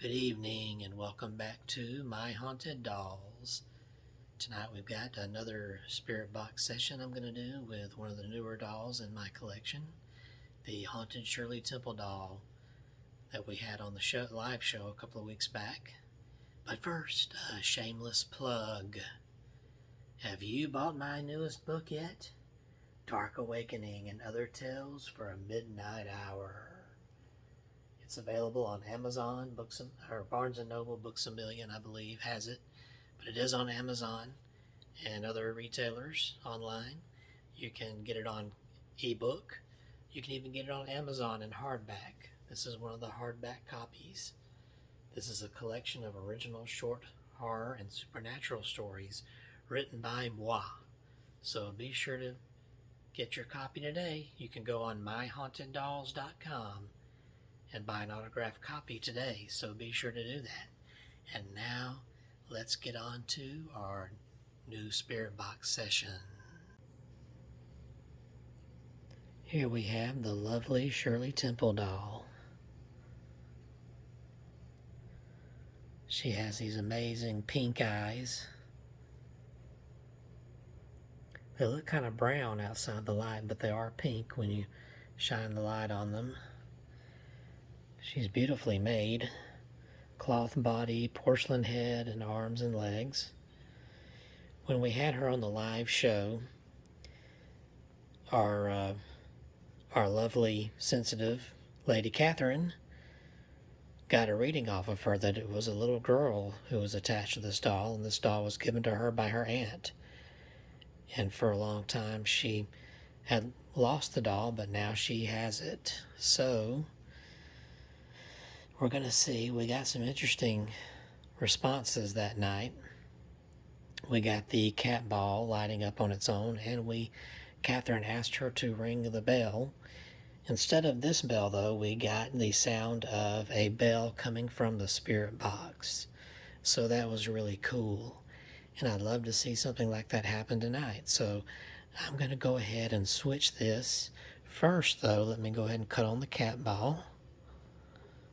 Good evening and welcome back to My Haunted Dolls. Tonight we've got another spirit box session I'm going to do with one of the newer dolls in my collection, the Haunted Shirley Temple doll that we had on the live show a couple of weeks back. But first, a shameless plug. Have you bought my newest book yet? Dark Awakening and Other Tales for a Midnight Hour. It's available on Amazon, or Barnes & Noble, Books A Million, I believe, has it. But it is on Amazon and other retailers online. You can get it on ebook. You can even get it on Amazon in hardback. This is one of the hardback copies. This is a collection of original short horror and supernatural stories written by moi. So be sure to get your copy today. You can go on myhauntedDolls.com and buy an autographed copy today, so be sure to do that. And now, let's get on to our new spirit box session. Here we have the lovely Shirley Temple doll. She has these amazing pink eyes. They look kind of brown outside the light, but they are pink when you shine the light on them. She's beautifully made. Cloth body, porcelain head, and arms and legs. When we had her on the live show, our lovely, sensitive Lady Catherine got a reading off of her that it was a little girl who was attached to this doll, and this doll was given to her by her aunt. And for a long time she had lost the doll, but now she has it. So we're going to see. We got some interesting responses that night. We got the cat ball lighting up on its own, and Catherine asked her to ring the bell. Instead of this bell, though, we got the sound of a bell coming from the spirit box. So that was really cool. And I'd love to see something like that happen tonight. So I'm going to go ahead and switch this. First, though, let me go ahead and cut on the cat ball.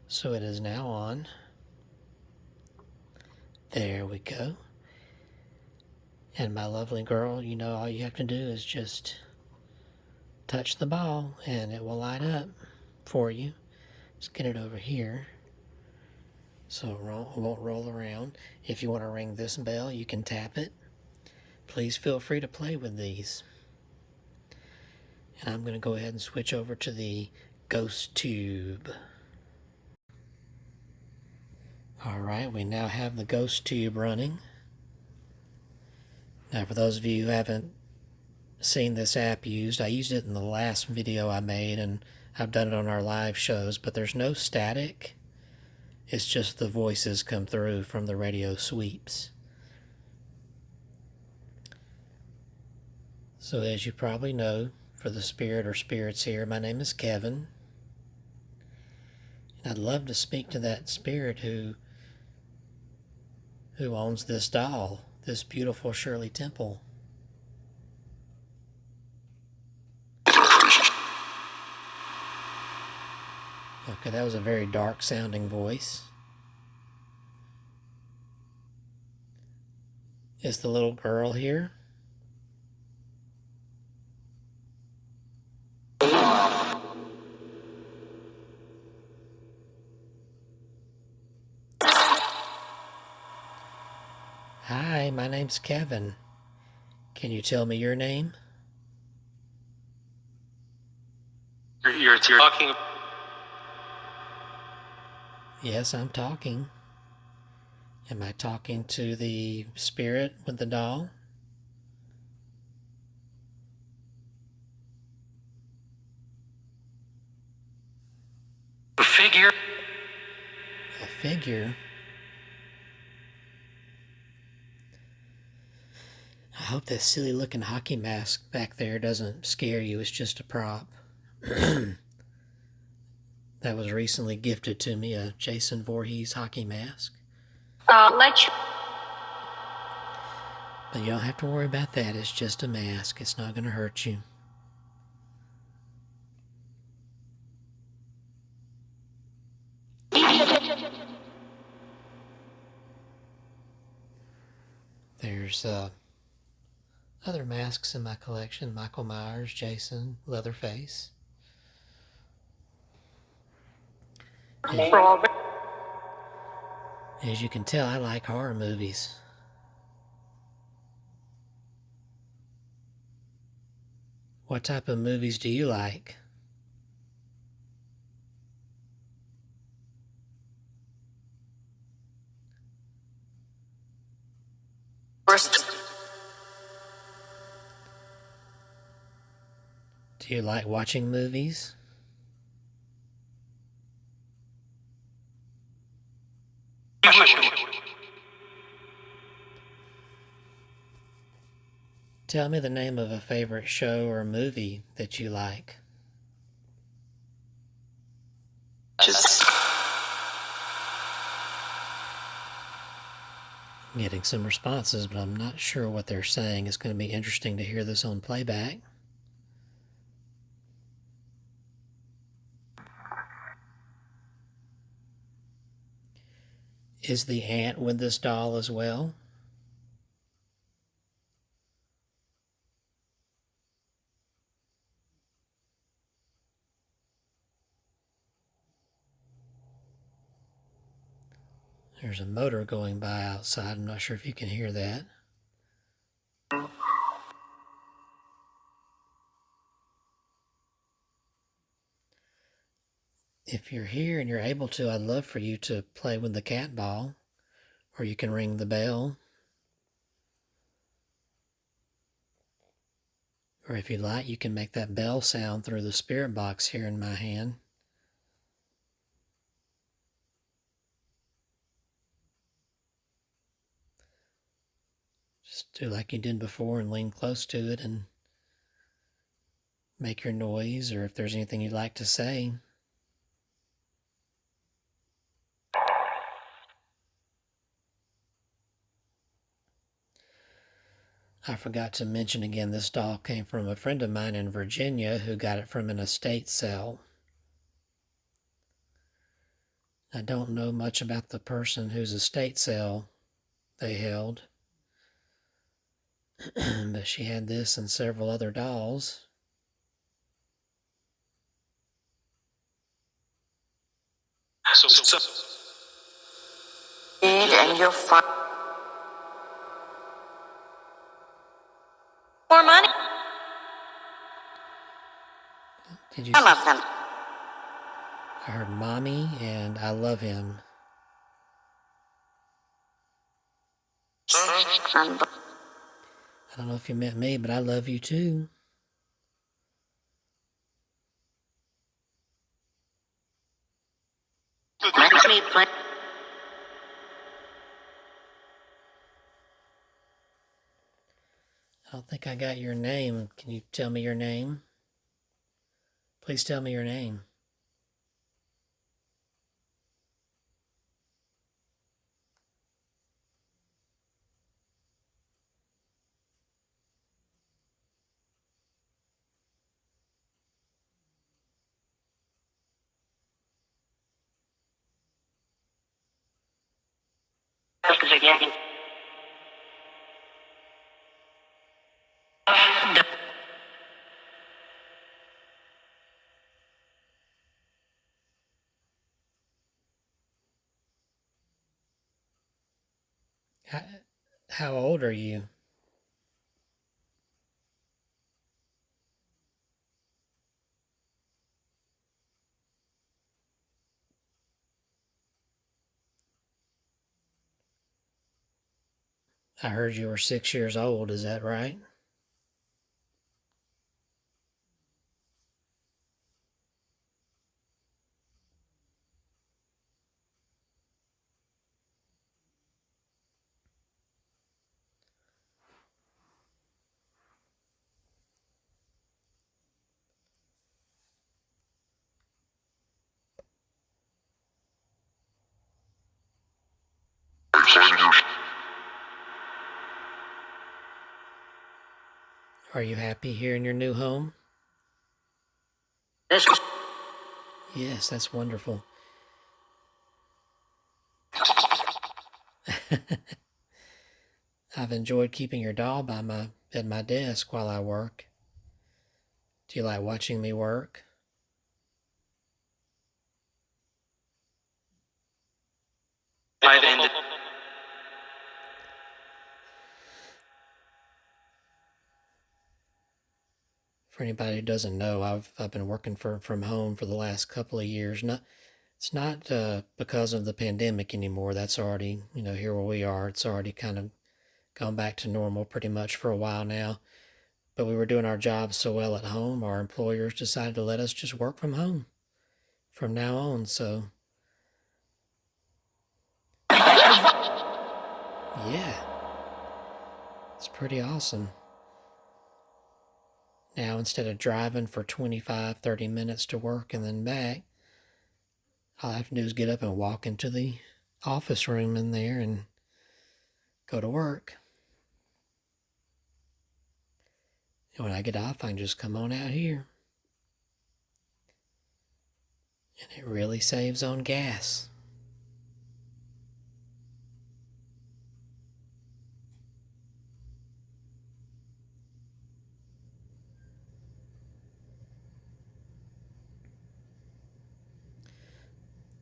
So it is now on. There we go. And my lovely girl, you know, all you have to do is just touch the ball and it will light up for you. Let's get it over here so it won't roll around. If you want to ring this bell, you can tap it. Please feel free to play with these. And I'm going to go ahead and switch over to the ghost tube. Alright, we now have the ghost tube running. Now for those of you who haven't seen this app used, I used it in the last video I made, and I've done it on our live shows, but there's no static. It's just the voices come through from the radio sweeps. So as you probably know, for the spirit or spirits here, my name is Kevin. And I'd love to speak to that spirit who owns this doll, this beautiful Shirley Temple. Okay, that was a very dark sounding voice. Is the little girl here? Hi, my name's Kevin. Can you tell me your name? You're talking. Yes, I'm talking. Am I talking to the spirit with the doll? A figure. A figure? I hope that silly looking hockey mask back there doesn't scare you. It's just a prop. That was recently gifted to me, a Jason Voorhees hockey mask. But you don't have to worry about that. It's just a mask. It's not going to hurt you. There's other masks in my collection: Michael Myers, Jason, Leatherface. As you can tell, I like horror movies. What type of movies do you like? Do you like watching movies? Tell me the name of a favorite show or movie that you like. I'm getting some responses, but I'm not sure what they're saying. It's going to be interesting to hear this on playback. Is the ant with this doll as well? There's a motor going by outside. I'm not sure if you can hear that. If you're here and you're able to, I'd love for you to play with the cat ball, or you can ring the bell. Or if you'd like, you can make that bell sound through the spirit box here in my hand. Just do like you did before and lean close to it and make your noise, or if there's anything you'd like to say. I forgot to mention again, this doll came from a friend of mine in Virginia who got it from an estate sale. I don't know much about the person whose estate sale they held, but she had this and several other dolls. And you'll find more money. Did you I love them. I heard mommy and I love him. I don't know if you meant me, but I love you too. I don't think I got your name. Can you tell me your name? Please tell me your name. How old are you? I heard you were 6 years old. Is that right? Are you happy here in your new home? Yes, that's wonderful. I've enjoyed keeping your doll at my desk while I work. Do you like watching me work? I've ended. For anybody who doesn't know, I've been working from home for the last couple of years. It's not because of the pandemic anymore. That's already, here where we are. It's already kind of gone back to normal pretty much for a while now. But we were doing our jobs so well at home, our employers decided to let us just work from home from now on. So, yeah, it's pretty awesome. Now, instead of driving for 25, 30 minutes to work and then back, all I have to do is get up and walk into the office room in there and go to work. And when I get off, I can just come on out here. And it really saves on gas.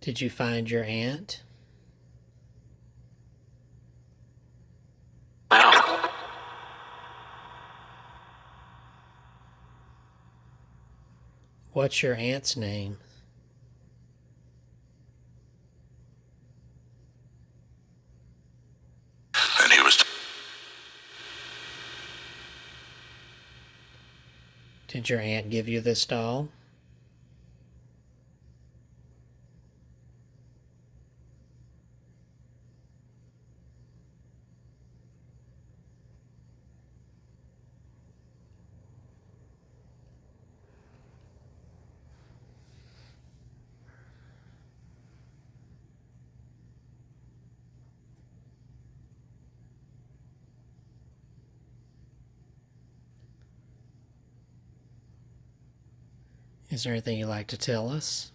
Did you find your aunt? Wow. What's your aunt's name? And he was. Did your aunt give you this doll? Is there anything you'd like to tell us?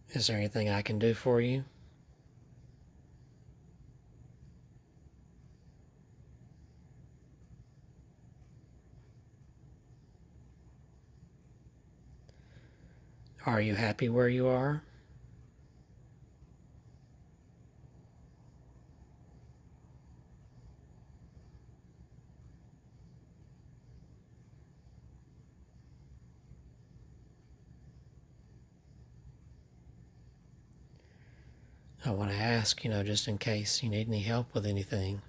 Is there anything I can do for you? Are you happy where you are? I want to ask, just in case you need any help with anything.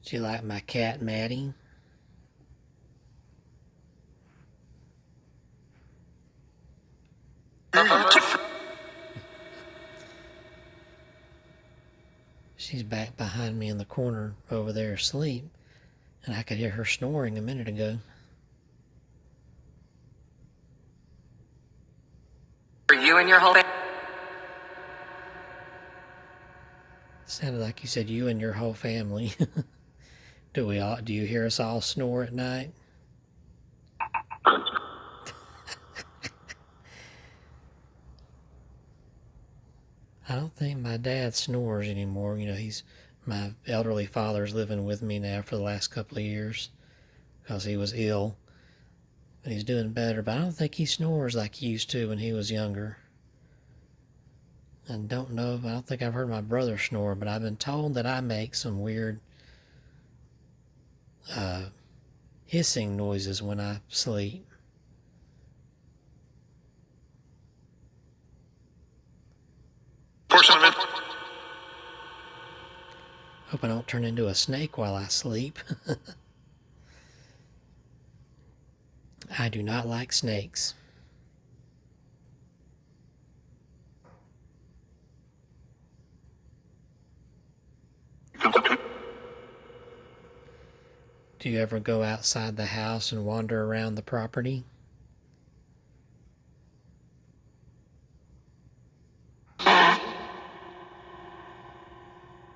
Do you like my cat, Maddie? She's back behind me in the corner over there asleep, and I could hear her snoring a minute ago. For you and your whole family. Sounded like you said you and your whole family. Do you hear us all snore at night? I don't think my dad snores anymore. My elderly father's living with me now for the last couple of years because he was ill. But he's doing better, but I don't think he snores like he used to when he was younger. I don't think I've heard my brother snore, but I've been told that I make some weird hissing noises when I sleep. Portion of it. Hope I don't turn into a snake while I sleep. I do not like snakes. Do you ever go outside the house and wander around the property?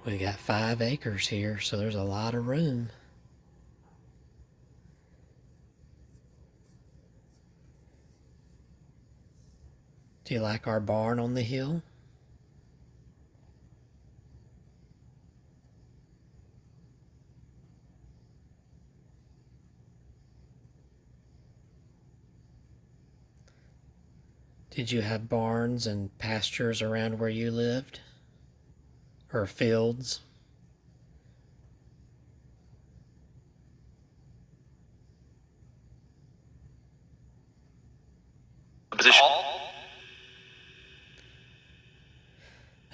We got 5 acres here, so there's a lot of room. Do you like our barn on the hill? Did you have barns and pastures around where you lived? Or fields? Position.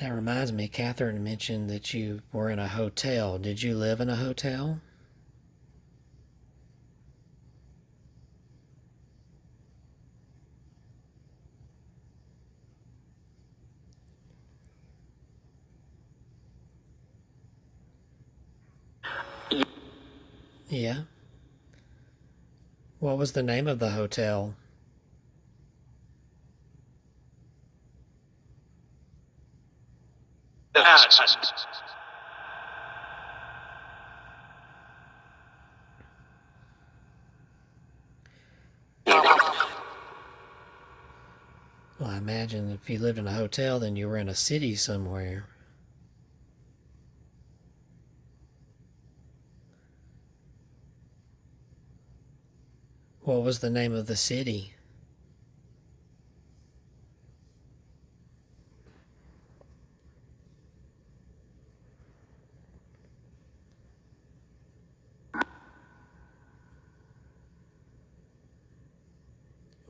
That reminds me, Catherine mentioned that you were in a hotel. Did you live in a hotel? Yeah. What was the name of the hotel? Well, I imagine if you lived in a hotel, then you were in a city somewhere. What was the name of the city?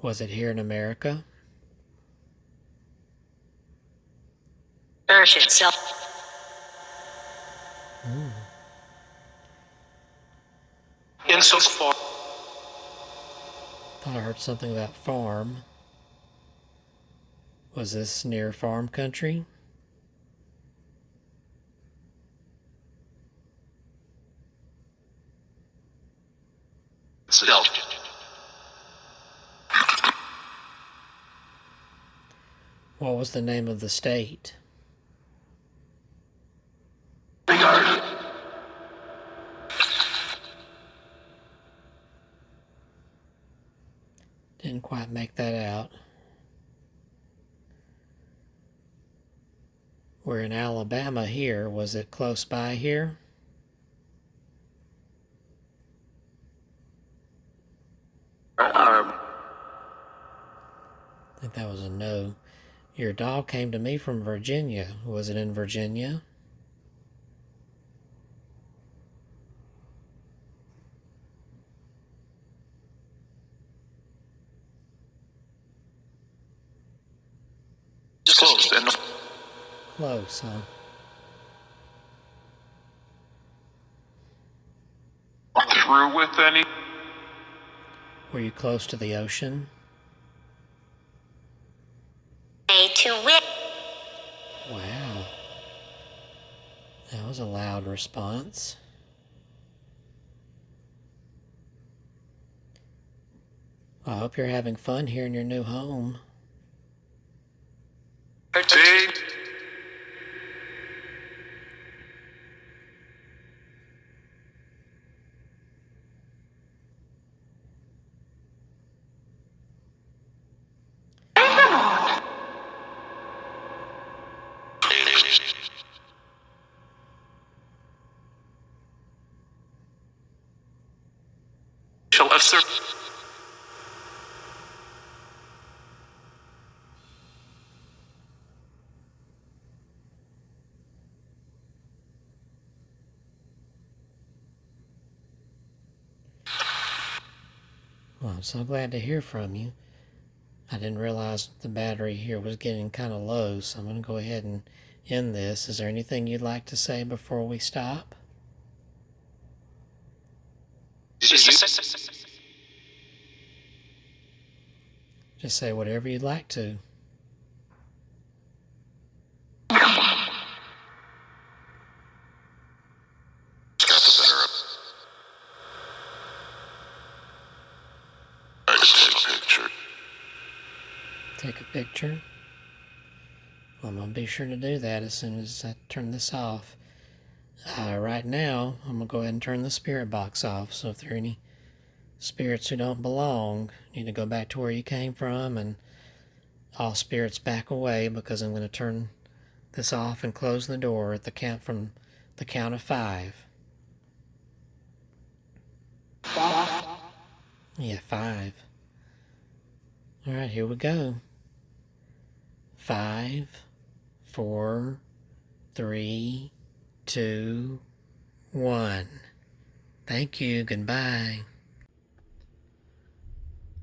Was it here in America? Nourish itself. Insofar. Thought I heard something about farm. Was this near farm country? Self. What was the name of the state? Regard. Didn't quite make that out. We're in Alabama here. Was it close by here? I think that was a no. Your doll came to me from Virginia. Was it in Virginia? Close. And Close, huh? through with any. Were you close to the ocean? A to win. Wow. That was a loud response. I hope you're having fun here in your new home. Take. Shall assert. Well, I'm so glad to hear from you. I didn't realize the battery here was getting kind of low, so I'm going to go ahead and end this. Is there anything you'd like to say before we stop? Just say whatever you'd like to. take a picture. Well, I'm going to be sure to do that as soon as I turn this off. Right now, I'm going to go ahead and turn the spirit box off. So if there are any spirits who don't belong, you need to go back to where you came from, and all spirits back away, because I'm going to turn this off and close the door at the count from the count of 5. Yeah, 5. All right, here we go. 5, 4, 3, 2, 1. Thank you. Goodbye.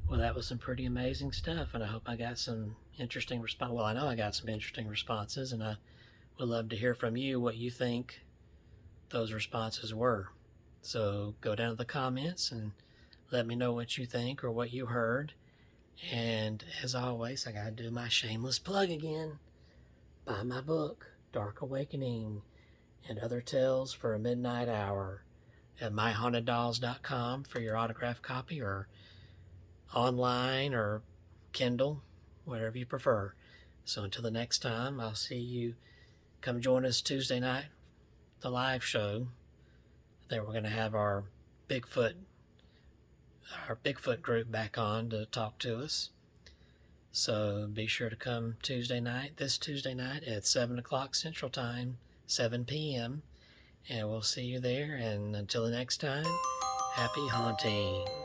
Well, that was some pretty amazing stuff, and I hope I got some interesting response. Well, I know I got some interesting responses, and I would love to hear from you what you think those responses were. So go down to the comments and let me know what you think or what you heard. And as always, I gotta do my shameless plug again. Buy my book, Dark Awakening and Other Tales for a Midnight Hour, at myhauntedDolls.com for your autographed copy, or online or Kindle, whatever you prefer. So until the next time, I'll see you. Come join us Tuesday night, the live show. There we're going to have our Bigfoot group back on to talk to us. So be sure to come this Tuesday night at 7 o'clock Central Time, 7 p.m. And we'll see you there. And until the next time, happy haunting.